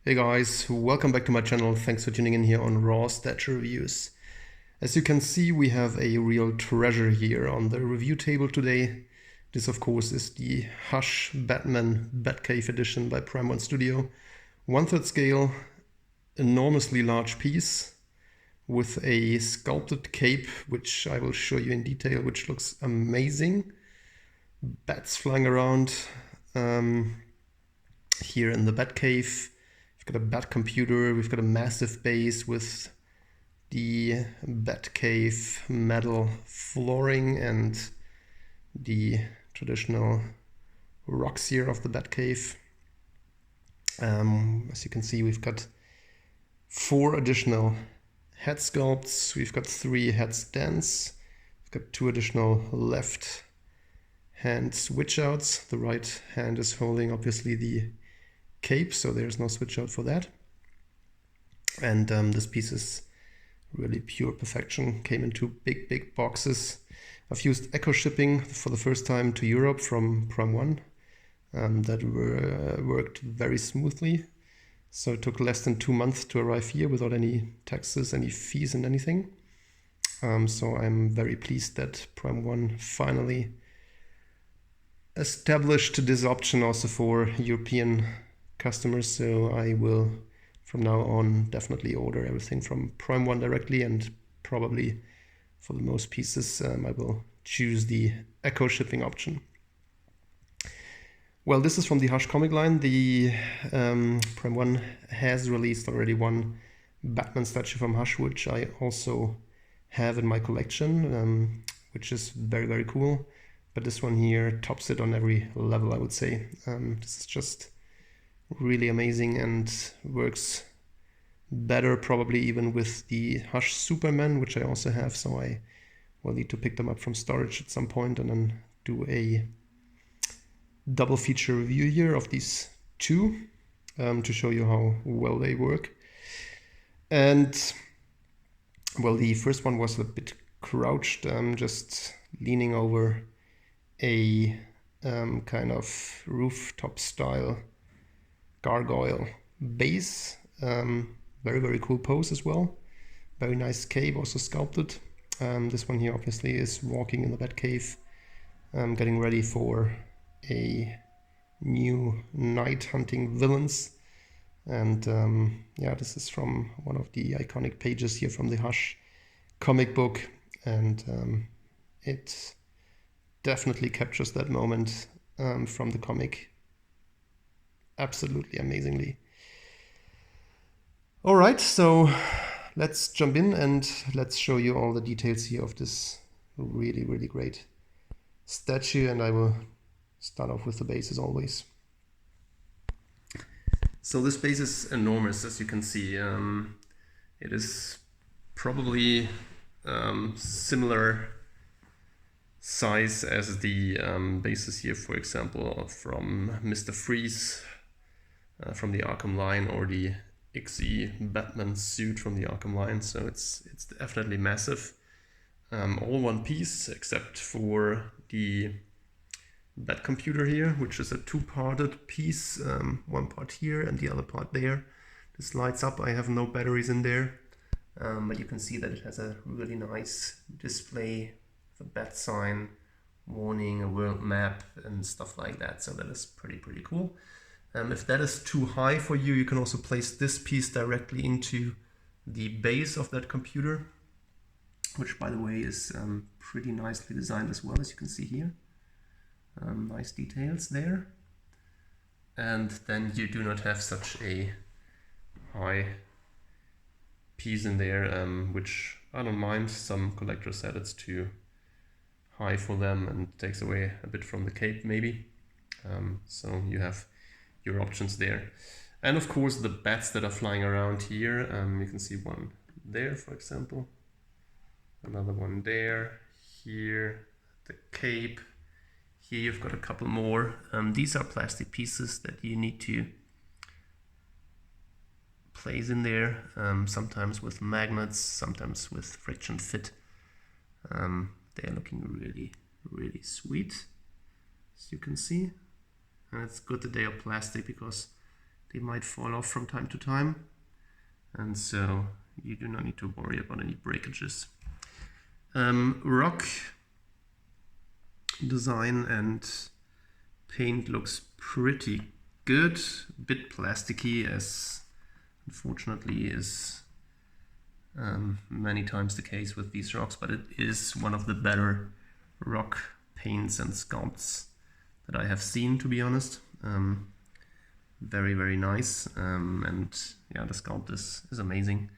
Hey guys, welcome back to my channel. Thanks for tuning in here on Raw Statue Reviews. As you can see, we have a real treasure here on the review table today. This of course is the Hush Batman Batcave edition by Prime 1 Studio. 1/3 scale, enormously large piece with a sculpted cape, which I will show you in detail, which looks amazing. Bats flying around here in the Batcave. We've got a bat computer, we've got a massive base with the Batcave metal flooring and the traditional rocks here of the Batcave. As you can see, we've got 4 additional head sculpts, we've got 3 head stands, we've got 2 additional left hand switch outs. The right hand is holding obviously the cape, so there's no switch out for that. And this piece is really pure perfection. Came in 2 big boxes. I've used eco shipping for the first time to Europe from Prime 1. That worked very smoothly. So it took less than 2 months to arrive here without any taxes, any fees and anything. So I'm very pleased that Prime 1 finally established this option also for European customers. So I will from now on definitely order everything from Prime 1 directly, and probably for the most pieces I will choose the eco shipping option. Well, this is from the Hush comic line. The Prime 1 has released already one Batman statue from Hush, which I also have in my collection, which is very cool. But this one here tops it on every level, I would say. This is just really amazing and works better probably even with the Hush Superman, which I also have. So I will need to pick them up from storage at some point and then do a double feature review here of these 2 to show you how well they work. And well, the first one was a bit crouched, just leaning over a kind of rooftop style gargoyle base. Very cool pose as well. Very nice cape, also sculpted. This one here obviously is walking in the Batcave, getting ready for a new night hunting villains. And yeah, this is from one of the iconic pages here from the Hush comic book, and it definitely captures that moment from the comic absolutely amazingly. All right, so let's jump in and let's show you all the details here of this really great statue, and I will start off with the base as always. So this base is enormous, as you can see. It is probably similar size as the bases here, for example, from Mr. Freeze from the Arkham line, or the XE Batman suit from the Arkham line. So it's definitely massive. All one piece except for the Bat computer here, which is a 2-parted piece, one part here and the other part there. This lights up. I have no batteries in there, but you can see that it has a really nice display, the bat sign, warning, a world map and stuff like that. So that is pretty cool. If that is too high for you, you can also place this piece directly into the base of that computer, which by the way is pretty nicely designed as well, as you can see here. Nice details there. And then you do not have such a high piece in there, which I don't mind. Some collectors said it's too high for them and takes away a bit from the cape maybe. So you have your options there. And of course the bats that are flying around here, you can see one there, for example, another one there, here, the cape. Here you've got a couple more. These are plastic pieces that you need to place in there, sometimes with magnets, sometimes with friction fit. They're looking really sweet, as you can see. And it's good that they are plastic because they might fall off from time to time, and so you do not need to worry about any breakages. Rock design and paint looks pretty good, a bit plasticky, as unfortunately is many times the case with these rocks, but it is one of the better rock paints and sculpts that I have seen, to be honest. Very, very nice, and yeah, the sculpt is amazing.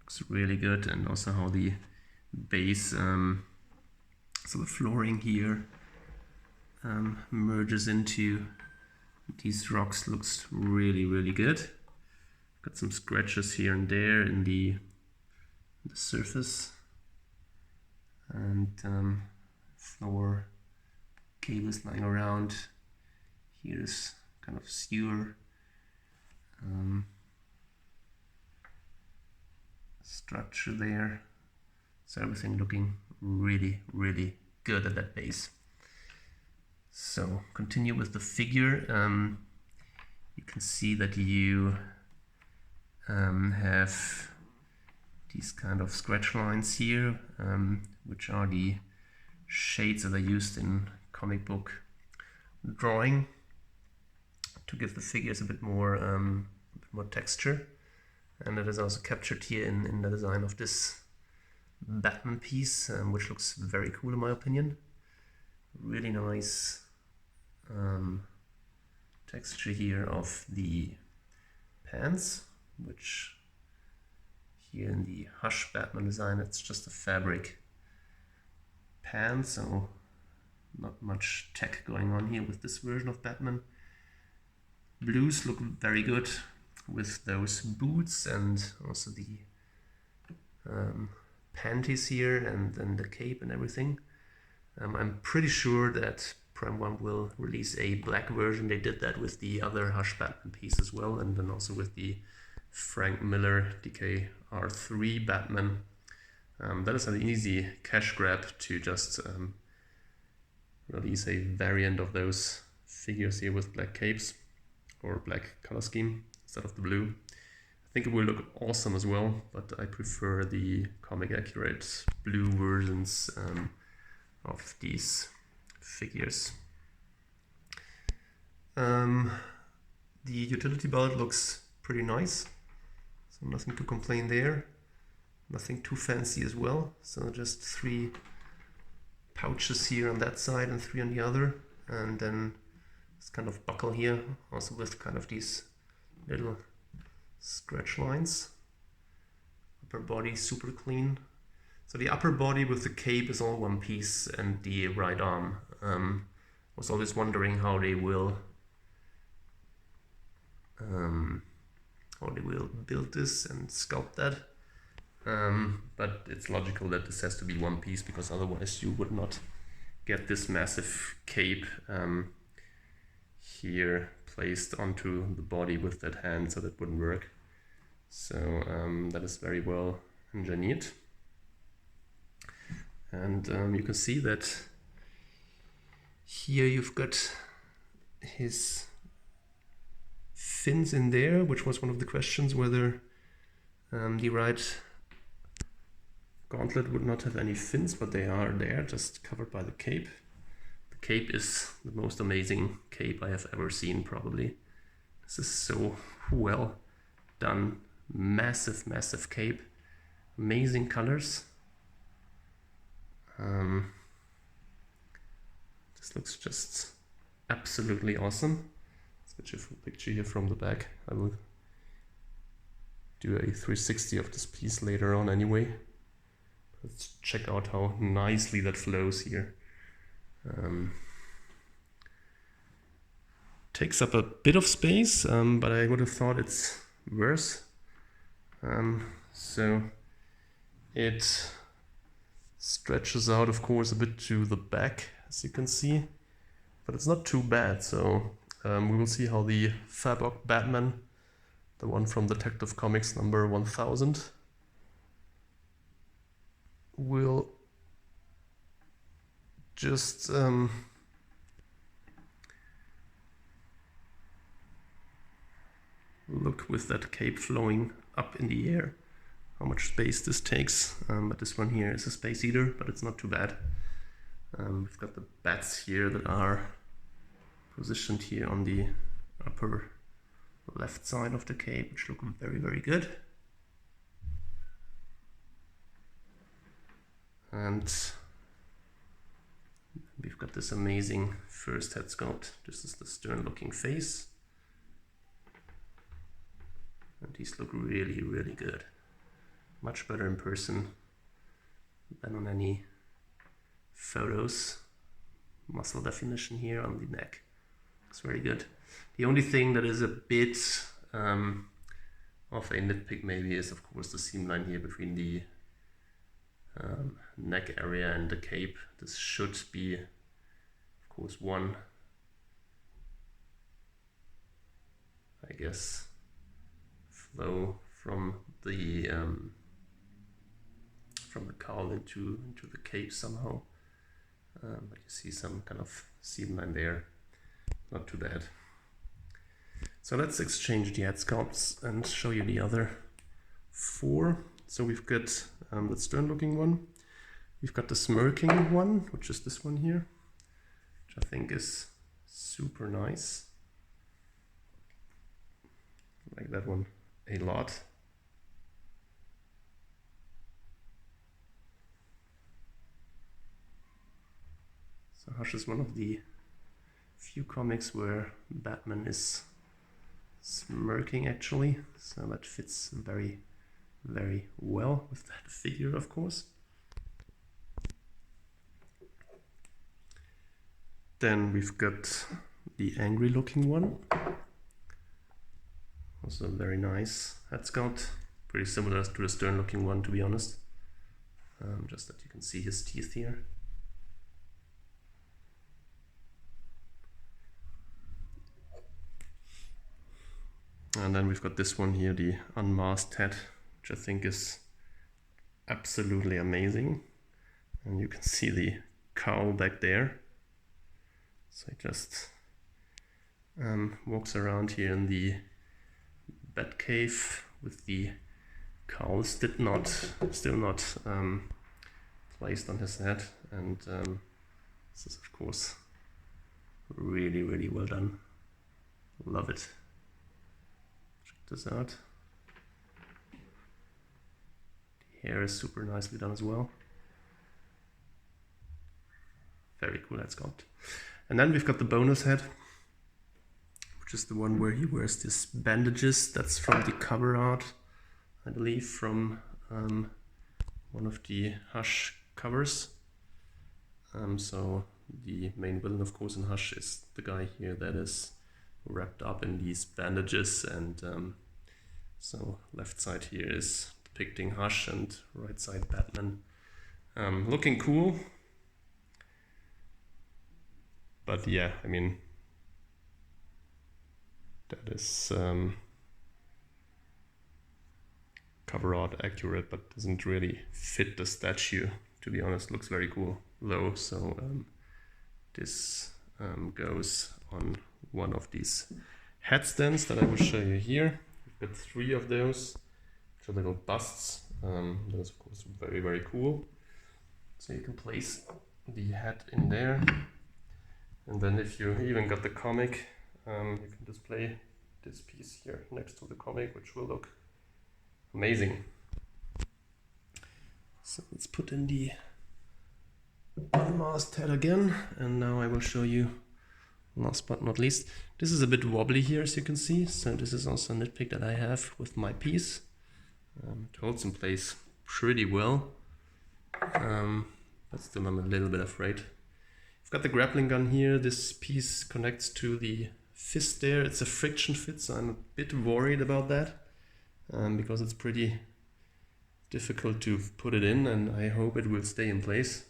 Looks really good, and also how the base, so the flooring here merges into these rocks, looks really, really good. Got some scratches here and there in the surface, and floor cables lying around. Here's kind of sewer structure there. So everything looking really, really good at that base. So continue with the figure. You can see that you have these kind of scratch lines here, which are the shades that are used in comic book drawing to give the figures a bit more texture, and that is also captured here in the design of this Batman piece, which looks very cool in my opinion. Really nice texture here of the pants, which here in the Hush Batman design, it's just a fabric pants, so not much tech going on here with this version of Batman. Blues look very good with those boots and also the panties here and then the cape and everything. I'm pretty sure that Prime 1 will release a black version. They did that with the other Hush Batman piece as well, and then also with the Frank Miller DKR3 Batman. That is an easy cash grab to just release a variant of those figures here with black capes or black color scheme instead of the blue. I think it will look awesome as well, but I prefer the comic accurate blue versions of these figures. The utility belt looks pretty nice, so nothing to complain there. Nothing too fancy as well, so just 3 pouches here on that side and 3 on the other, and then this kind of buckle here, also with kind of these little scratch lines. Upper body super clean. So the upper body with the cape is all one piece, and the right arm. Was always wondering how they will build this and sculpt that. But it's logical that this has to be one piece, because otherwise you would not get this massive cape here placed onto the body with that hand, so that wouldn't work. So that is very well engineered. And you can see that here you've got his fins in there, which was one of the questions, whether the right gauntlet would not have any fins, but they are there, just covered by the cape. The cape is the most amazing cape I have ever seen, probably. This is so well done. Massive, massive cape. Amazing colors. This looks just absolutely awesome. Let's get you a picture here from the back. I will do a 360 of this piece later on anyway. Let's check out how nicely that flows here. Takes up a bit of space, but I would have thought it's worse. So it stretches out, of course, a bit to the back, as you can see, but it's not too bad. So we will see how the Fabok Batman, the one from Detective Comics number 1000, will just look with that cape flowing up in the air, how much space this takes. But this one here is a space eater, but it's not too bad. We've got the bats here that are positioned here on the upper left side of the cape, which look very, very good. And we've got this amazing first head sculpt. This is the stern looking face. And these look really, really good. Much better in person than on any photos. Muscle definition here on the neck. Looks very good. The only thing that is a bit of a nitpick maybe is of course the seam line here between the neck area and the cape. This should be of course one, I guess, flow from the cowl into the cape somehow. But you see some kind of seam line there. Not too bad. So let's exchange the head sculpts and show you the other 4. So we've got the stern looking one. We've got the smirking one, which is this one here, which I think is super nice. I like that one a lot. So Hush is one of the few comics where Batman is smirking actually, so that fits very, very well with that figure, of course. Then we've got the angry looking one. Also very nice head sculpt, pretty similar to the stern looking one, to be honest. Just that you can see his teeth here. And then we've got this one here, the unmasked head, which I think is absolutely amazing. And you can see the cowl back there. So he just walks around here in the Batcave with the cowl still not placed on his head. And this is of course really, really well done. Love it. This out. The hair is super nicely done as well. Very cool head sculpt. And then we've got the bonus head, which is the one where he wears these bandages. That's from the cover art, I believe, from one of the Hush covers. So the main villain, of course, in Hush is the guy here that is wrapped up in these bandages, and so left side here is depicting Hush and right side Batman. Looking cool, but yeah, I mean, that is cover art accurate, but doesn't really fit the statue, to be honest. Looks very cool though, so this goes on one of these headstands that I will show you here. We've got 3 of those, which are little busts. That is of course very, very cool. So you can place the head in there, and then if you even got the comic, you can display this piece here next to the comic, which will look amazing. So let's put in the unmasked head again, and now I will show you, last but not least, this is a bit wobbly here, as you can see, so this is also a nitpick that I have with my piece. It holds in place pretty well, but still I'm a little bit afraid. I've got the grappling gun here. This piece connects to the fist there. It's a friction fit, so I'm a bit worried about that, because it's pretty difficult to put it in, and I hope it will stay in place.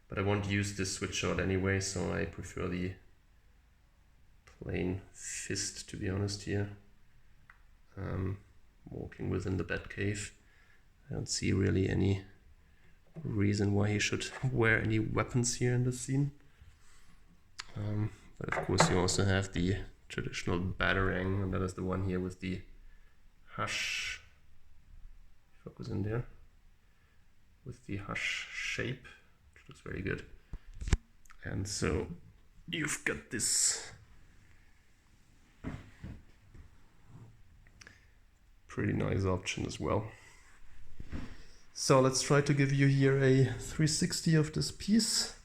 But I won't use this switch shot anyway, so I prefer the plain fist, to be honest here. Walking within the Batcave, I don't see really any reason why he should wear any weapons here in the scene. But of course you also have the traditional batarang, and that is the one here with the hush, focus in there, with the hush shape, which looks very good. And so you've got this pretty nice option as well. So let's try to give you here a 360 of this piece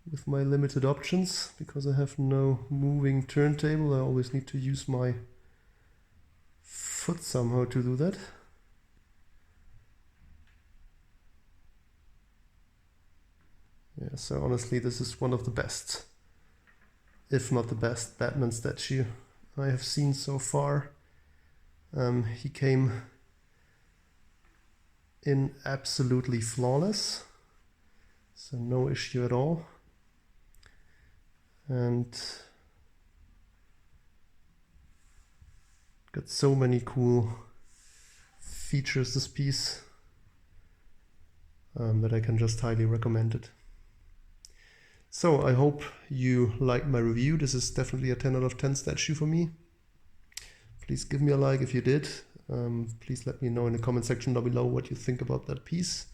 with my limited options, because I have no moving turntable. I always need to use my foot somehow to do that. Yeah, so honestly, this is one of the best, if not the best, Batman statue I have seen so far. He came in absolutely flawless, so no issue at all. And got so many cool features, this piece, that I can just highly recommend it. So I hope you liked my review. This is definitely a 10 out of 10 statue for me. Please give me a like if you did. Please let me know in the comment section down below what you think about that piece.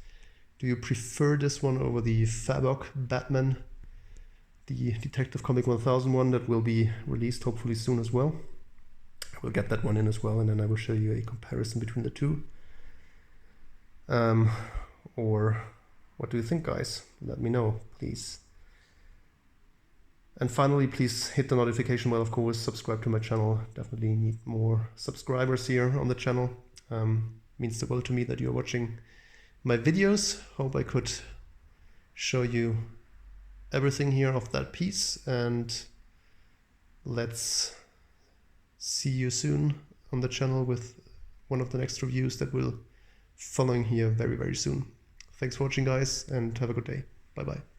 Do you prefer this one over the Fabok Batman, the Detective Comic 1000 one that will be released hopefully soon as well? I will get that one in as well, and then I will show you a comparison between the two. Or what do you think, guys? Let me know, please. And finally, please hit the notification bell, of course, subscribe to my channel. Definitely need more subscribers here on the channel. Means the world to me that you're watching my videos. Hope I could show you everything here of that piece, and let's see you soon on the channel with one of the next reviews that will following here very, very soon. Thanks for watching, guys, and have a good day. Bye bye.